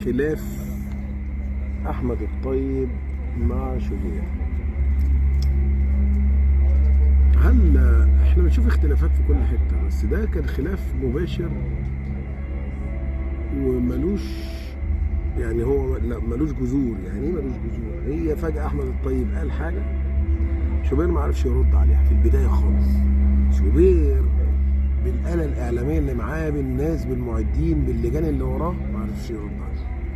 خلاف احمد الطيب مع شوبير. هل احنا بنشوف اختلافات في كل حته، بس ده كان خلاف مباشر وملوش يعني هو لا ملوش جذور. يعني ايه ملوش جذور؟ هي فجاه احمد الطيب قال حاجه شوبير ما عرفش يرد عليها في البدايه خالص. شوبير بالآلة الإعلامية اللي معاه، بالناس، بالمعدين، باللجان اللي وراه، ما عرفش يرد عليه.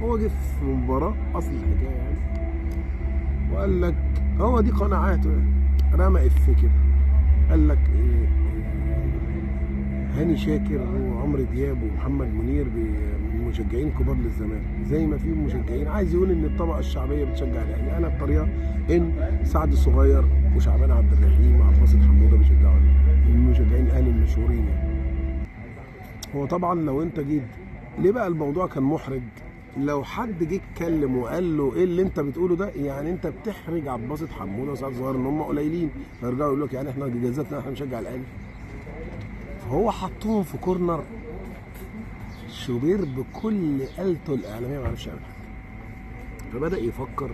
هو جه في مباراة أصل الحكاية يعني وقال لك هو دي قناعاته يعني، رمى إف كده قال لك هاني شاكر وعمرو دياب ومحمد منير مشجعين كبار للزمالك، زي ما في مشجعين عايز يقول ان الطبقه الشعبيه بتشجع الاهلي. انا بطريقه ان سعد الصغير وشعبان عبد الرحيم وعباس حموده بيشجعوا المشجعين الاهلي المشهورين يعني. هو طبعا لو انت جيت ليه بقى الموضوع كان محرج، لو حد جه اتكلم وقال له ايه اللي انت بتقوله ده، يعني انت بتحرج عباس حموده وسعد الصغير ان هم قليلين، فيرجعوا يقول لك يعني احنا جزاتنا احنا بنشجع الاهلي. فهو حطهم في كورنر. شوبير بكل آلته الإعلامية ما عرفش يعمل حاجة، فبدأ يفكر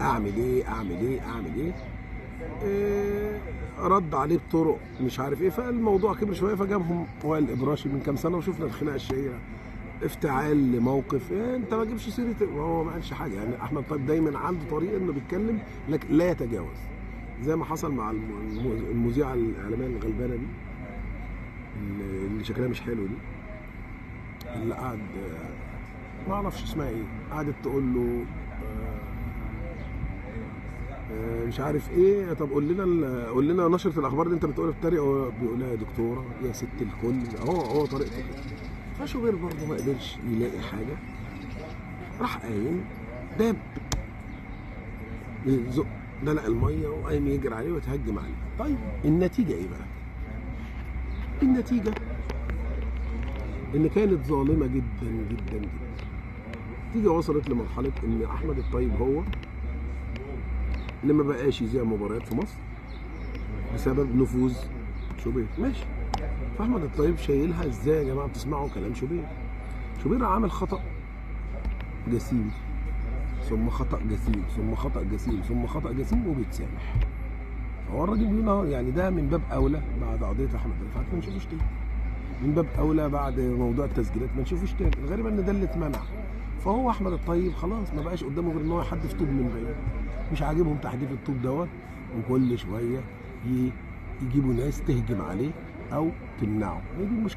أعمل إيه أعمل إيه أعمل إيه. رد عليه بطرق مش عارف إيه، فالموضوع كبر شوية، فجابهم وائل الإبراشي من كام سنة وشفنا الخناقة الشهيرة، افتعال لموقف أنت ما تجيبش سيرة وهو ما قالش حاجة. يعني أحمد طيب دايما عنده طريقة إنه بيتكلم لكن لا يتجاوز، زي ما حصل مع المذيعة الإعلامية الغلبانة دي اللي شكلها مش حلو دي، اللي قعد ما اعرفش اسمها ايه، قعدت تقول له مش عارف ايه، طب قول لنا نشره الاخبار اللي انت بتقولها بتريقه. بيقول لها يا دكتوره يا ست الكل، هو طريقته كده. فشوبير برضه ما قدرش يلاقي حاجه، راح قايم داب يزق دلق الميه وقايم يجري عليه ويتهجم عليه. طيب النتيجه ايه بقى؟ النتيجه ان كانت ظالمه جدا جدا جدا. النتيجه وصلت لمرحله ان احمد الطيب هو اللي ما بقاش يذيع مباريات في مصر بسبب نفوذ شوبير. ماشي، فاحمد الطيب شايلها ازاي يا جماعه؟ بتسمعوا كلام شوبير. شوبير عامل خطا جسيم ثم خطا جسيم ثم خطا جسيم ثم خطا جسيم وبيتسامح. هو الراجل بيقول يعني ده من باب اولى بعد قضيه احمد رفعت ما نشوفوش تاني، من باب اولى بعد موضوع التسجيلات ما نشوفوش تاني. الغريب ان ده اللي اتمنع. فهو احمد الطيب خلاص ما بقاش قدامه غير ان هو يحدف طوب من بعيد. مش عاجبهم تحديف الطوب دوت، وكل شويه يجيبوا ناس تهجم عليه او تمنعه. هي دي المشكله.